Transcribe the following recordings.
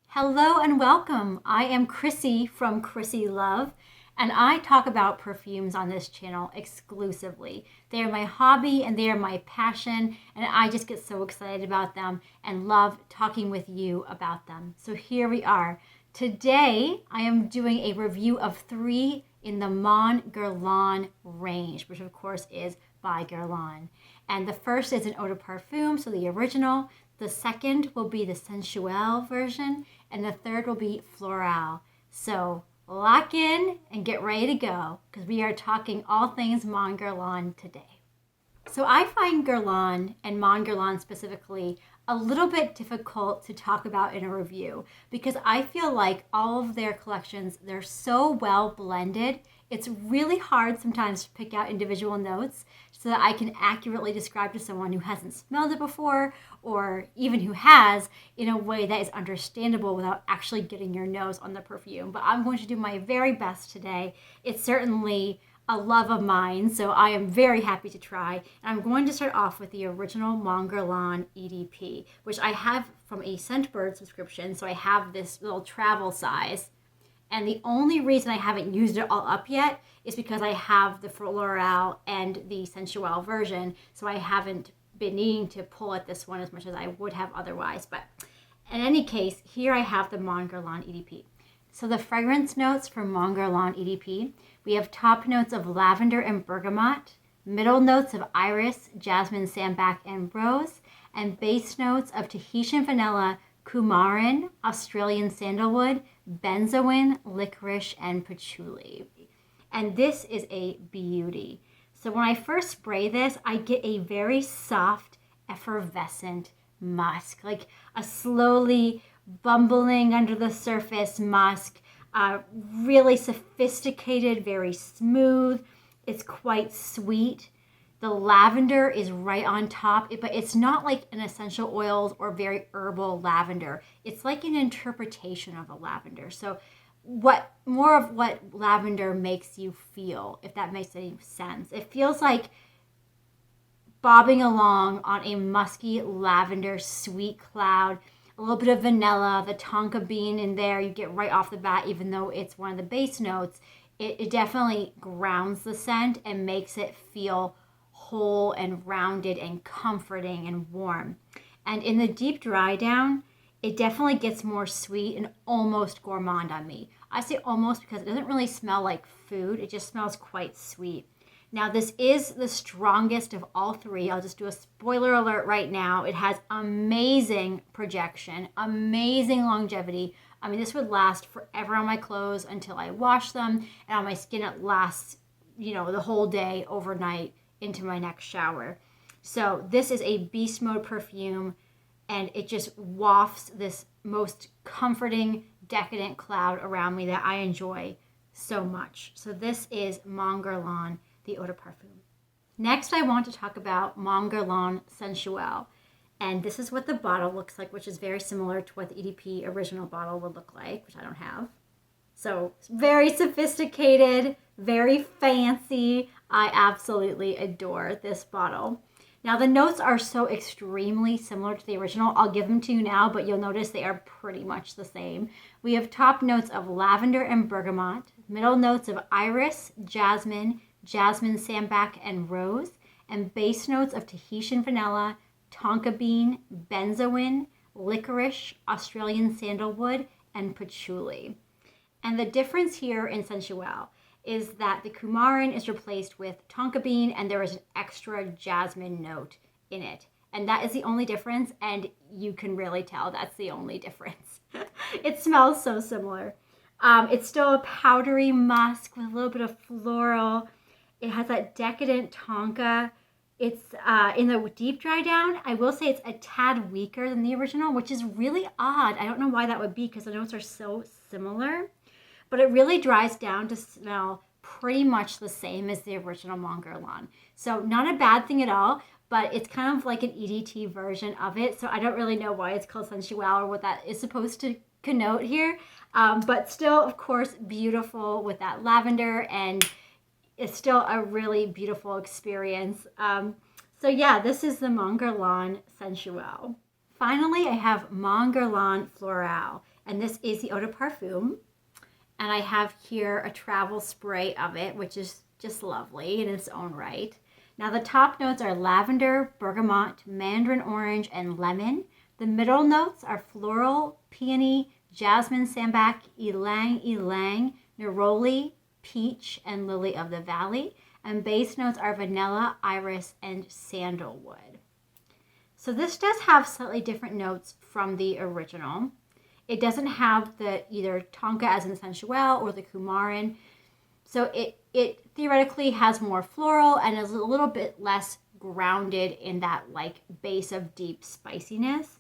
Hello and welcome. I am Chrissy from Chrissy Love, and I talk about perfumes on this channel exclusively. They are my hobby and they are my passion, and I just get so excited about them and love talking with you about them. So here we are. Today, I am doing a review of 3 in the Mon Guerlain range, which of course is by Guerlain. And the first is an eau de parfum, so the original. The second will be the Sensuelle version, and the third will be Florale. So lock in and get ready to go, because we are talking all things Mon Guerlain today. So I find Guerlain, and Mon Guerlain specifically, a little bit difficult to talk about in a review, because I feel like all of their collections, they're so well blended. It's really hard sometimes to pick out individual notes so that I can accurately describe to someone who hasn't smelled it before, or even who has, in a way that is understandable without actually getting your nose on the perfume. But I'm going to do my very best today. It's certainly a love of mine, so I am very happy to try. And I'm going to start off with the original Mon Guerlain EDP, which I have from a Scentbird subscription, so I have this little travel size. And the only reason I haven't used it all up yet is because I have the Florale and the Sensuelle version, so I haven't been needing to pull at this one as much as I would have otherwise. But in any case, here I have the Mon Guerlain EDP. So the fragrance notes for Mon Guerlain EDP, we have top notes of lavender and bergamot, middle notes of iris, jasmine, sambac, and rose, and base notes of Tahitian vanilla, coumarin, Australian sandalwood, benzoin, licorice, and patchouli. And this is a beauty. So when I first spray this, I get a very soft, effervescent musk, like a slowly bumbling under the surface musk, really sophisticated, very smooth. It's quite sweet. The lavender is right on top, but it's not like an essential oils or very herbal lavender. It's like an interpretation of a lavender. So more of what lavender makes you feel, if that makes any sense. It feels like bobbing along on a musky lavender sweet cloud, a little bit of vanilla, the tonka bean in there, you get right off the bat, even though it's one of the base notes. It definitely grounds the scent and makes it feel whole and rounded and comforting and warm. And in the deep dry down, it definitely gets more sweet and almost gourmand on me. I say almost because it doesn't really smell like food. It just smells quite sweet. Now, this is the strongest of all 3. I'll just do a spoiler alert right now. It has amazing projection, amazing longevity. I mean, this would last forever on my clothes until I wash them, and on my skin it lasts, the whole day, overnight, into my next shower. So this is a beast mode perfume, and it just wafts this most comforting, decadent cloud around me that I enjoy so much. So this is Mon Guerlain, the eau de parfum. Next, I want to talk about Mon Guerlain Sensuelle. And this is what the bottle looks like, which is very similar to what the EDP original bottle would look like, which I don't have. So very sophisticated, very fancy. I absolutely adore this bottle. Now the notes are so extremely similar to the original. I'll give them to you now, but you'll notice they are pretty much the same. We have top notes of lavender and bergamot, middle notes of iris, jasmine, sambac, and rose, and base notes of Tahitian vanilla, tonka bean, benzoin, licorice, Australian sandalwood, and patchouli. And the difference here in Sensuelle is that the coumarin is replaced with tonka bean, and there is an extra jasmine note in it. And that is the only difference, and you can really tell that's the only difference. It smells so similar. It's still a powdery musk with a little bit of floral. It has that decadent tonka. It's in the deep dry down, I will say it's a tad weaker than the original, which is really odd. I don't know why that would be, because the notes are so similar. But it really dries down to smell pretty much the same as the original Mon Guerlain. So not a bad thing at all, but it's kind of like an EDT version of it. So I don't really know why it's called Sensuelle or what that is supposed to connote here. But still, of course, beautiful with that lavender, and it's still a really beautiful experience. So yeah, this is the Mon Guerlain Sensuelle. Finally, I have Mon Guerlain Florale, and this is the eau de parfum. And I have here a travel spray of it, which is just lovely in its own right. Now the top notes are lavender, bergamot, mandarin orange, and lemon. The middle notes are floral, peony, jasmine, sambac, ylang ylang, neroli, peach, and lily of the valley. And base notes are vanilla, iris, and sandalwood. So this does have slightly different notes from the original. It doesn't have the either tonka as in sensuelle or the coumarin. So it theoretically has more floral and is a little bit less grounded in that like base of deep spiciness.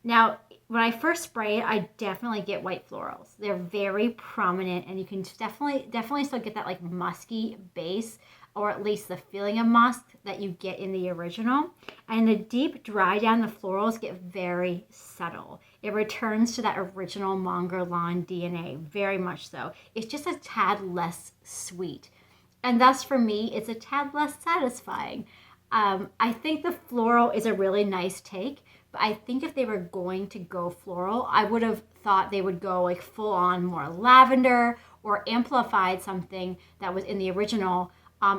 Now, when I first spray it, I definitely get white florals. They're very prominent, and you can definitely still get that like musky base, or at least the feeling of musk that you get in the original. And the deep dry down, the florals get very subtle. It returns to that original Mon Guerlain DNA, very much so. It's just a tad less sweet. And thus for me, it's a tad less satisfying. I think the floral is a really nice take, but I think if they were going to go floral, I would have thought they would go like full on more lavender or amplified something that was in the original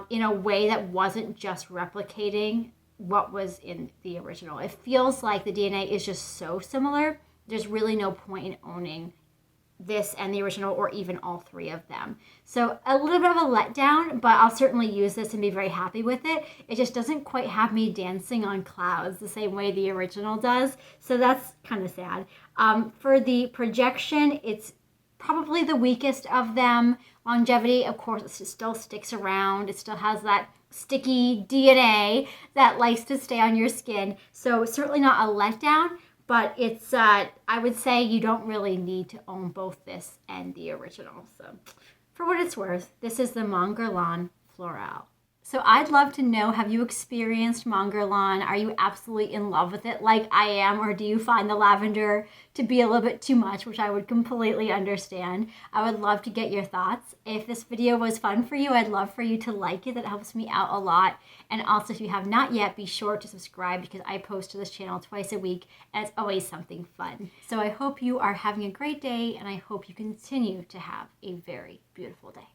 in a way that wasn't just replicating what was in the original. It feels like the DNA is just so similar. There's really no point in owning this and the original, or even all three of them. So a little bit of a letdown, but I'll certainly use this and be very happy with it. It just doesn't quite have me dancing on clouds the same way the original does. So that's kind of sad. For the projection, it's probably the weakest of them. Longevity, of course, it still sticks around. It still has that sticky DNA that likes to stay on your skin. So certainly not a letdown, but it's, I would say you don't really need to own both this and the original. So for what it's worth, this is the Mon Guerlain Florale. So I'd love to know, have you experienced Mon Guerlain? Are you absolutely in love with it like I am? Or do you find the lavender to be a little bit too much, which I would completely understand? I would love to get your thoughts. If this video was fun for you, I'd love for you to like it. That helps me out a lot. And also, if you have not yet, be sure to subscribe, because I post to this channel twice a week and it's always something fun. So I hope you are having a great day, and I hope you continue to have a very beautiful day.